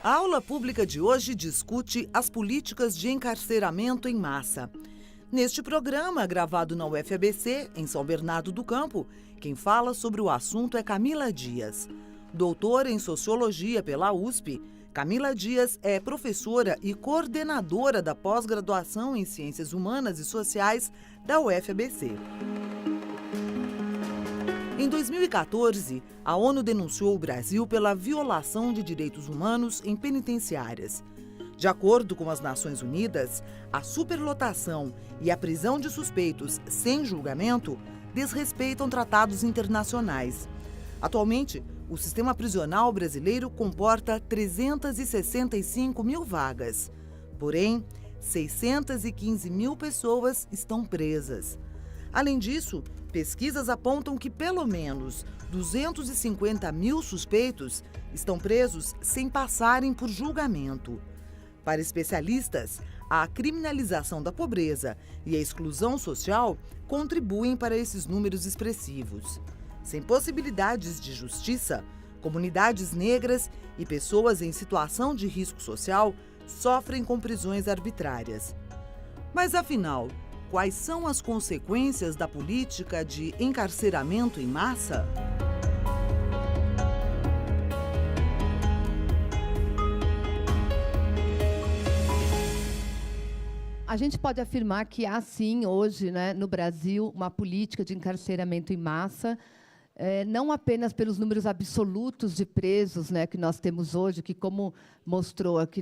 A aula pública de hoje discute as políticas de encarceramento em massa. Neste programa, gravado na UFABC, em São Bernardo do Campo, quem fala sobre o assunto é Camila Dias. Doutora em Sociologia pela USP, Camila Dias é professora e coordenadora da pós-graduação em Ciências Humanas e Sociais da UFABC. Em 2014, a ONU denunciou o Brasil pela violação de direitos humanos em penitenciárias. De acordo com as Nações Unidas, a superlotação e a prisão de suspeitos sem julgamento desrespeitam tratados internacionais. Atualmente, o sistema prisional brasileiro comporta 365 mil vagas. Porém, 615 mil pessoas estão presas. Além disso, pesquisas apontam que pelo menos 250 mil suspeitos estão presos sem passarem por julgamento. Para especialistas, a criminalização da pobreza e a exclusão social contribuem para esses números expressivos. Sem possibilidades de justiça, comunidades negras e pessoas em situação de risco social sofrem com prisões arbitrárias. Mas, afinal, quais são as consequências da política de encarceramento em massa? A gente pode afirmar que há, sim, hoje, no Brasil, uma política de encarceramento em massa, não apenas pelos números absolutos de presos que nós temos hoje, que, como mostrou aqui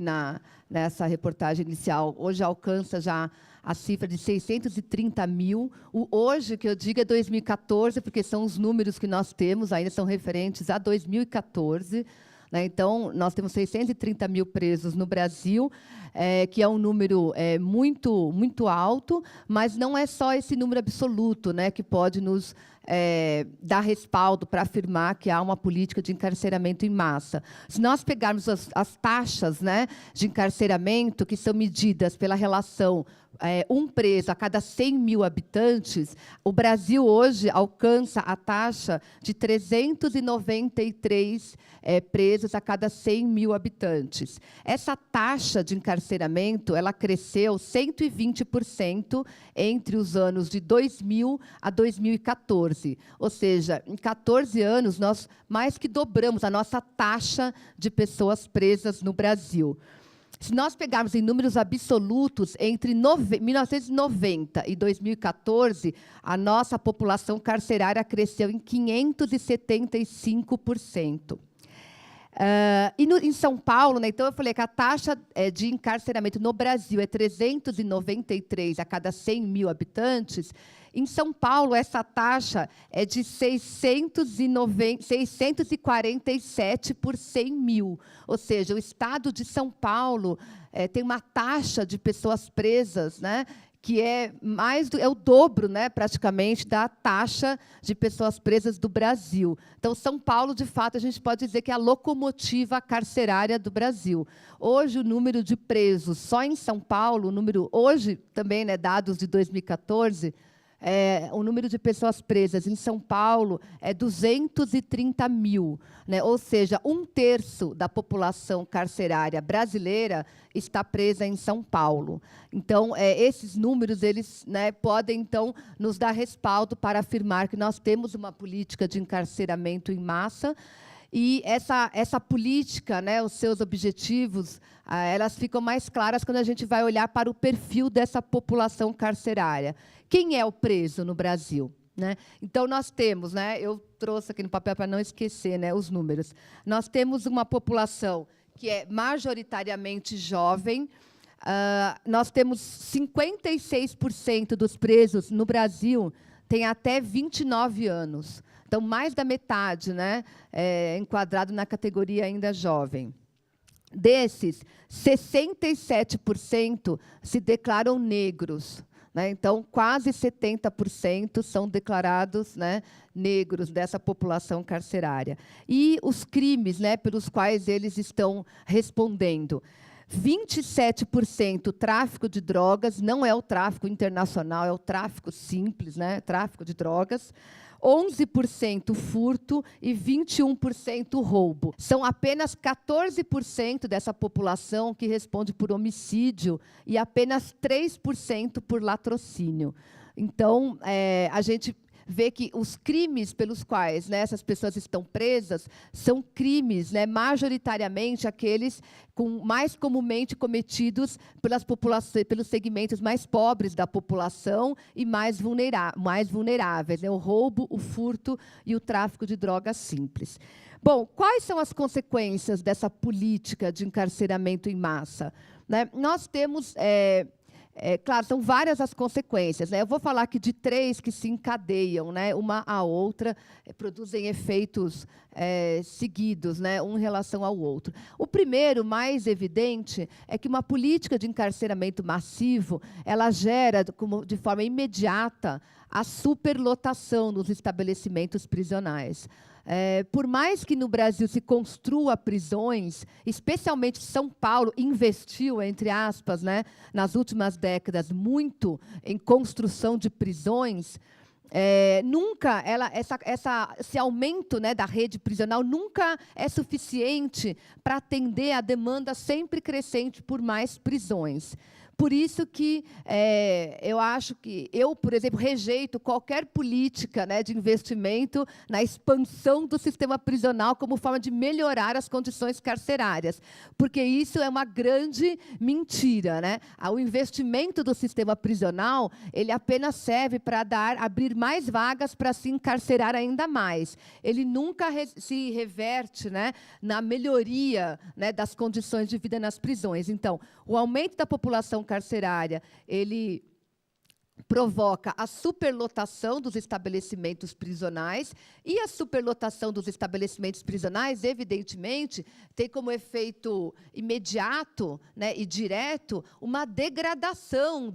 nessa reportagem inicial, hoje alcança já a cifra de 630 mil. O hoje, que eu digo, é 2014, porque são os números que nós temos, ainda são referentes a 2014. Então, nós temos 630 mil presos no Brasil, que é um número muito, muito alto, mas não é só esse número absoluto que pode nos dar respaldo para afirmar que há uma política de encarceramento em massa. Se nós pegarmos as taxas de encarceramento, que são medidas pela relação um preso a cada 100 mil habitantes, o Brasil hoje alcança a taxa de 393 presos a cada 100 mil habitantes. Essa taxa de encarceramento ela cresceu 120% entre os anos de 2000 a 2014. Ou seja, em 14 anos, nós mais que dobramos a nossa taxa de pessoas presas no Brasil. Se nós pegarmos em números absolutos, entre 1990 e 2014, a nossa população carcerária cresceu em 575%. Em São Paulo, então, eu falei que a taxa de encarceramento no Brasil é 393 a cada 100 mil habitantes. Em São Paulo, essa taxa é de 647 por 100 mil. Ou seja, o estado de São Paulo tem uma taxa de pessoas presas, que é o dobro, praticamente, da taxa de pessoas presas do Brasil. Então, São Paulo, de fato, a gente pode dizer que é a locomotiva carcerária do Brasil. Hoje, o número de presos só em São Paulo, o número hoje também, dados de 2014, o número de pessoas presas em São Paulo é 230 mil, ou seja, 1/3 da população carcerária brasileira está presa em São Paulo. Então, esses números eles, podem, então, nos dar respaldo para afirmar que nós temos uma política de encarceramento em massa. E essa política, os seus objetivos, elas ficam mais claras quando a gente vai olhar para o perfil dessa população carcerária. Quem é o preso no Brasil? Então, nós temos, eu trouxe aqui no papel para não esquecer os números, nós temos uma população que é majoritariamente jovem. Nós temos 56% dos presos no Brasil têm até 29 anos. Então, mais da metade é enquadrado na categoria ainda jovem. Desses, 67% se declaram negros. Então, quase 70% são declarados negros dessa população carcerária. E os crimes pelos quais eles estão respondendo. 27% tráfico de drogas, não é o tráfico internacional, é o tráfico simples, né? Tráfico de drogas. 11% furto e 21% roubo. São apenas 14% dessa população que responde por homicídio e apenas 3% por latrocínio. Então, a gente vê que os crimes pelos quais, né, essas pessoas estão presas são crimes, né, majoritariamente aqueles mais comumente cometidos pelos segmentos mais pobres da população e mais vulneráveis, né, o roubo, o furto e o tráfico de drogas simples. Bom, quais são as consequências dessa política de encarceramento em massa? Né? Nós temos... claro, são várias as consequências, né? Eu vou falar aqui de 3 que se encadeiam, né? Uma à outra, produzem efeitos seguidos, né? Um em relação ao outro. O primeiro, mais evidente, é que uma política de encarceramento massivo, ela gera, de forma imediata, a superlotação nos estabelecimentos prisionais. Por mais que no Brasil se construa prisões, especialmente São Paulo investiu, entre aspas, né, nas últimas décadas, muito em construção de prisões, nunca esse aumento, né, da rede prisional nunca é suficiente para atender a demanda sempre crescente por mais prisões. Por isso que eu acho que por exemplo, rejeito qualquer política, né, de investimento na expansão do sistema prisional como forma de melhorar as condições carcerárias, porque isso é uma grande mentira, né? O investimento do sistema prisional, ele apenas serve para abrir mais vagas para se encarcerar ainda mais. Ele nunca se reverte, né, na melhoria, né, das condições de vida nas prisões. Então, o aumento da população carcerária, ele provoca a superlotação dos estabelecimentos prisionais, e a superlotação dos estabelecimentos prisionais, evidentemente, tem como efeito imediato, né, e direto uma degradação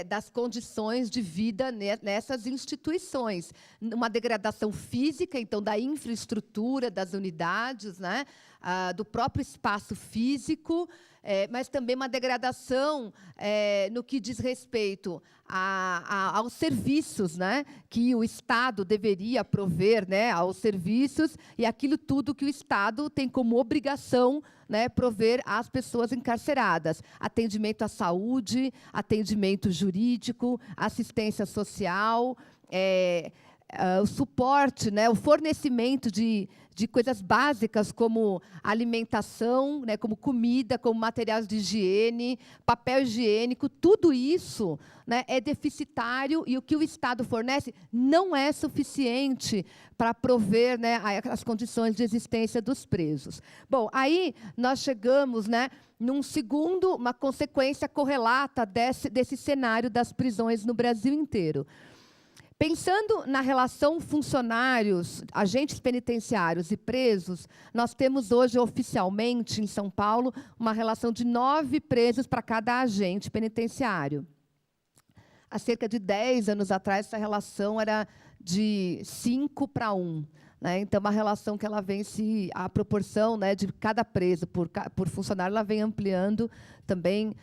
das condições de vida nessas instituições. Uma degradação física, então, da infraestrutura, das unidades, né, do próprio espaço físico, mas também uma degradação no que diz respeito aos serviços, né, que o Estado deveria prover, né, aos serviços, e aquilo tudo que o Estado tem como obrigação, né, prover às pessoas encarceradas. Atendimento à saúde, atendimento jurídico, assistência social, o suporte, né, o fornecimento de coisas básicas como alimentação, né, como comida, como materiais de higiene, papel higiênico, tudo isso, né, é deficitário, e o que o Estado fornece não é suficiente para prover, né, as condições de existência dos presos. Bom, aí nós chegamos, né, uma consequência correlata desse cenário das prisões no Brasil inteiro. Pensando na relação funcionários, agentes penitenciários e presos, nós temos hoje, oficialmente, em São Paulo, uma relação de 9 presos para cada agente penitenciário. Há cerca de 10 anos atrás, essa relação era de 5 para 1. Né? Então, uma relação que ela vem a proporção, né, de cada preso por funcionário, ela vem ampliando também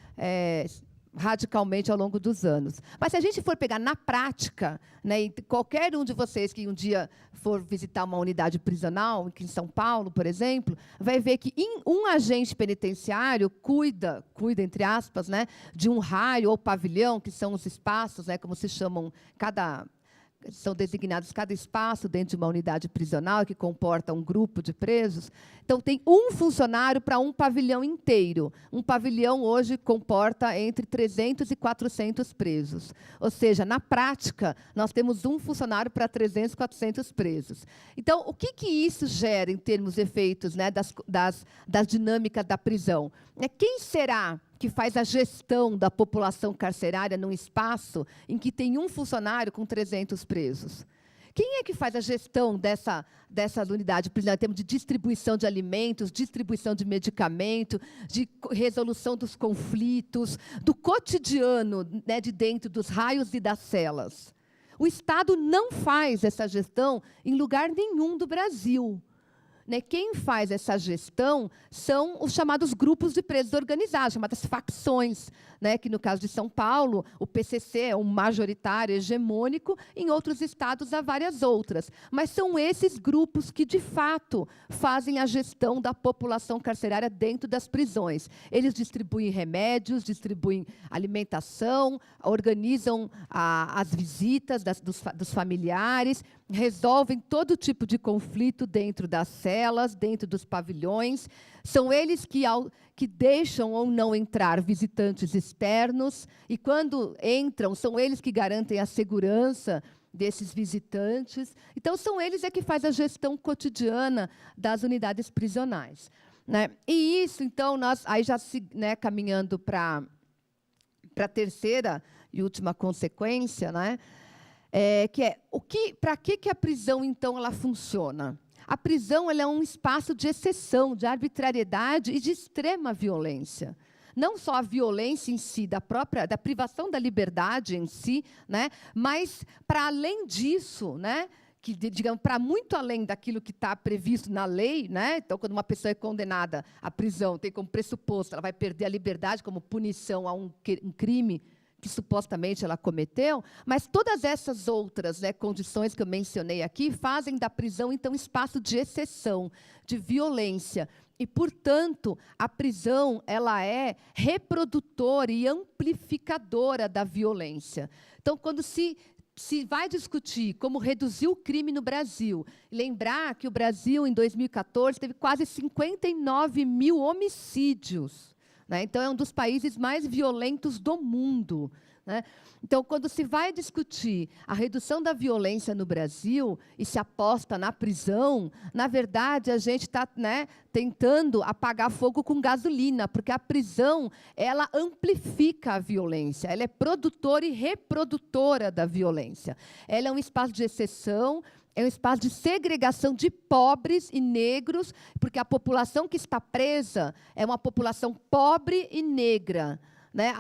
radicalmente ao longo dos anos. Mas se a gente for pegar na prática, né, e qualquer um de vocês que um dia for visitar uma unidade prisional, aqui em São Paulo, por exemplo, vai ver que um agente penitenciário cuida, entre aspas, né, de um raio ou pavilhão, que são os espaços, né, como se chamam, são designados cada espaço dentro de uma unidade prisional que comporta um grupo de presos. Então, tem um funcionário para um pavilhão inteiro. Um pavilhão hoje comporta entre 300 e 400 presos. Ou seja, na prática, nós temos um funcionário para 300, 400 presos. Então, o que isso gera em termos de efeitos, né, das dinâmicas da prisão? Quem será que faz a gestão da população carcerária num espaço em que tem um funcionário com 300 presos? Quem é que faz a gestão dessa unidade prisional, em termos de distribuição de alimentos, distribuição de medicamento, de resolução dos conflitos, do cotidiano, né, de dentro dos raios e das celas? O Estado não faz essa gestão em lugar nenhum do Brasil. né, quem faz essa gestão são os chamados grupos de presos organizados, chamadas facções, né, que, no caso de São Paulo, o PCC é um majoritário hegemônico, em outros estados há várias outras. Mas são esses grupos que, de fato, fazem a gestão da população carcerária dentro das prisões. Eles distribuem remédios, distribuem alimentação, organizam as visitas dos familiares, resolvem todo tipo de conflito dentro das celas, dentro dos pavilhões. São eles que deixam ou não entrar visitantes externos, e quando entram, são eles que garantem a segurança desses visitantes. Então, são eles que fazem a gestão cotidiana das unidades prisionais, né? E isso, então, nós aí já né, caminhando para a terceira e última consequência, né? Para que a prisão, então, ela funciona? A prisão ela é um espaço de exceção, de arbitrariedade e de extrema violência. Não só a violência em si, da privação da liberdade em si, né? Mas, para além disso, né? Que, digamos, para muito além daquilo que está previsto na lei, né? Então, quando uma pessoa é condenada à prisão, tem como pressuposto, ela vai perder a liberdade como punição a um crime que supostamente ela cometeu, mas todas essas outras, né, condições que eu mencionei aqui fazem da prisão, então, espaço de exceção, de violência. E, portanto, a prisão ela é reprodutora e amplificadora da violência. Então, quando se vai discutir como reduzir o crime no Brasil, lembrar que o Brasil, em 2014, teve quase 59 mil homicídios, né? Então, é um dos países mais violentos do mundo, né? Então, quando se vai discutir a redução da violência no Brasil e se aposta na prisão, na verdade, a gente está, né, tentando apagar fogo com gasolina, porque a prisão ela amplifica a violência, ela é produtora e reprodutora da violência. Ela é um espaço de exceção, é um espaço de segregação de pobres e negros, porque a população que está presa é uma população pobre e negra, né?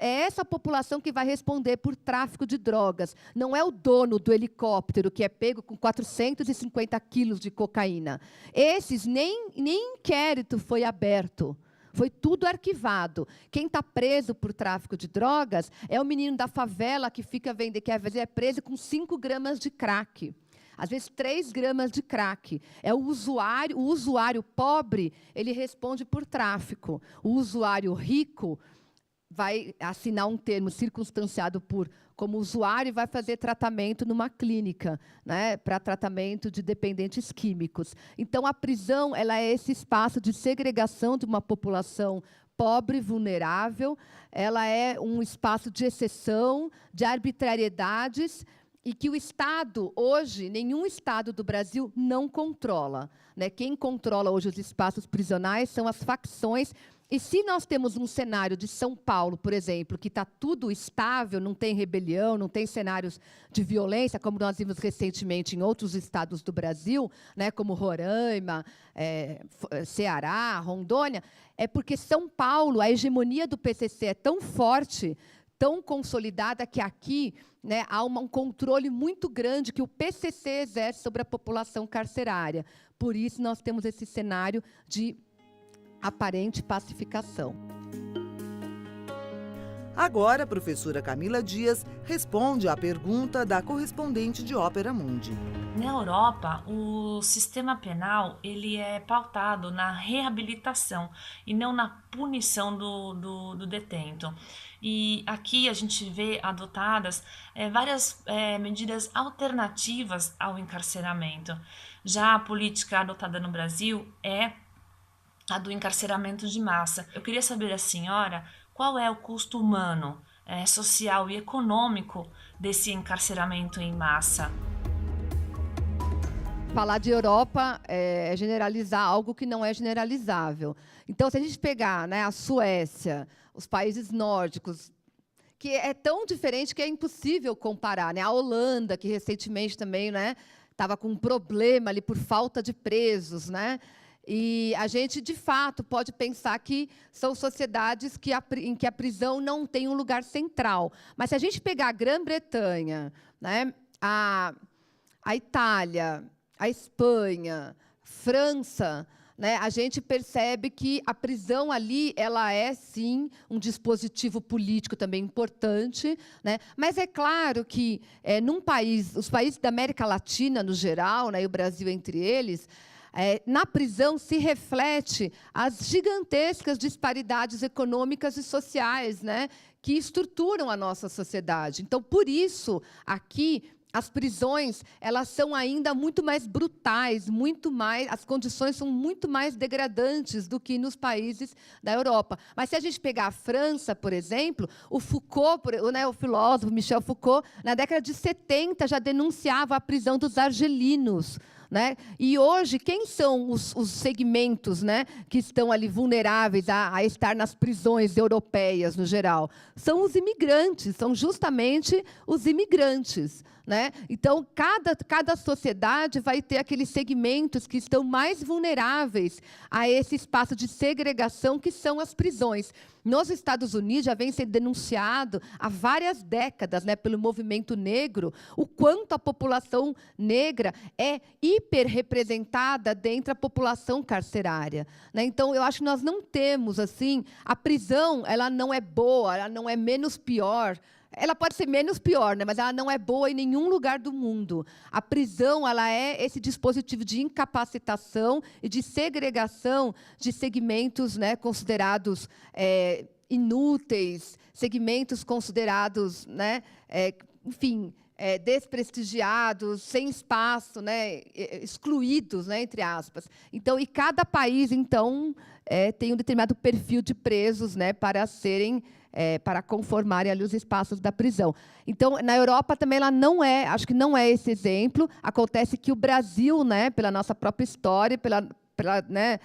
É essa população que vai responder por tráfico de drogas. Não é o dono do helicóptero que é pego com 450 quilos de cocaína. Esses, nem inquérito foi aberto. Foi tudo arquivado. Quem está preso por tráfico de drogas é o menino da favela que fica vendendo, que às vezes é preso com 5 gramas de crack. Às vezes, 3 gramas de crack. É o usuário pobre, ele responde por tráfico. O usuário rico vai assinar um termo circunstanciado como usuário e vai fazer tratamento numa clínica, né, para tratamento de dependentes químicos. Então, a prisão ela é esse espaço de segregação de uma população pobre, vulnerável. Ela é um espaço de exceção, de arbitrariedades, e que o Estado, hoje, nenhum Estado do Brasil não controla, né? Quem controla hoje os espaços prisionais são as facções. E se nós temos um cenário de São Paulo, por exemplo, que está tudo estável, não tem rebelião, não tem cenários de violência, como nós vimos recentemente em outros estados do Brasil, né, como Roraima, Ceará, Rondônia, é porque São Paulo, a hegemonia do PCC é tão forte, tão consolidada, que aqui, né, há um controle muito grande que o PCC exerce sobre a população carcerária. Por isso, nós temos esse cenário de aparente pacificação. Agora, a professora Camila Dias responde à pergunta da correspondente de Ópera Mundi. Na Europa, o sistema penal ele é pautado na reabilitação e não na punição do detento. E aqui a gente vê adotadas várias medidas alternativas ao encarceramento. Já a política adotada no Brasil é a do encarceramento de massa. Eu queria saber da senhora qual é o custo humano, social e econômico desse encarceramento em massa. Falar de Europa é generalizar algo que não é generalizável. Então, se a gente pegar, né, a Suécia, os países nórdicos, que é tão diferente que é impossível comparar, né? A Holanda, que recentemente também, né, estava com um problema ali por falta de presos, né? E a gente, de fato, pode pensar que são sociedades em que a prisão não tem um lugar central. Mas, se a gente pegar a Grã-Bretanha, né, a Itália, a Espanha, França, né, a gente percebe que a prisão ali ela é, sim, um dispositivo político também importante, né? Mas é claro que, os países da América Latina, no geral, né, e o Brasil entre eles, na prisão se reflete as gigantescas disparidades econômicas e sociais, né, que estruturam a nossa sociedade. Então, por isso, aqui, as prisões, elas são ainda muito mais brutais, as condições são muito mais degradantes do que nos países da Europa. Mas se a gente pegar a França, por exemplo, o Foucault, né, o filósofo Michel Foucault, na década de 70 já denunciava a prisão dos argelinos, né? E hoje, quem são os segmentos, né, que estão ali vulneráveis a estar nas prisões europeias, no geral? São os imigrantes, são justamente os imigrantes, né? Então, cada sociedade vai ter aqueles segmentos que estão mais vulneráveis a esse espaço de segregação que são as prisões. Nos Estados Unidos já vem sendo denunciado há várias décadas, né, pelo movimento negro, o quanto a população negra é hiperrepresentada dentro da população carcerária, né? Então, eu acho que nós não temos assim, a prisão, ela não é boa, ela não é menos pior. Ela pode ser menos pior, né, mas ela não é boa em nenhum lugar do mundo. A prisão, ela é esse dispositivo de incapacitação e de segregação de segmentos, né, considerados inúteis, segmentos considerados, né, enfim, desprestigiados, sem espaço, né, excluídos, né, entre aspas. Então, e cada país, então, tem um determinado perfil de presos, né, para serem para conformarem ali os espaços da prisão. Então, na Europa também ela não é, acho que não é esse exemplo. Acontece que o Brasil, né, pela nossa própria história, pela né,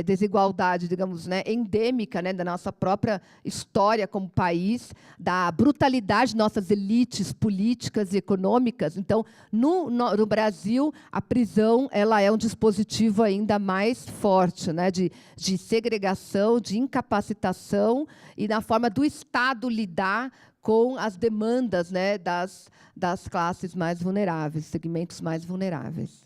desigualdade, digamos, né, endêmica, né, da nossa própria história como país, da brutalidade de nossas elites políticas e econômicas. Então, no Brasil, a prisão ela é um dispositivo ainda mais forte, né, de segregação, de incapacitação e na forma do Estado lidar com as demandas, né, das classes mais vulneráveis, segmentos mais vulneráveis.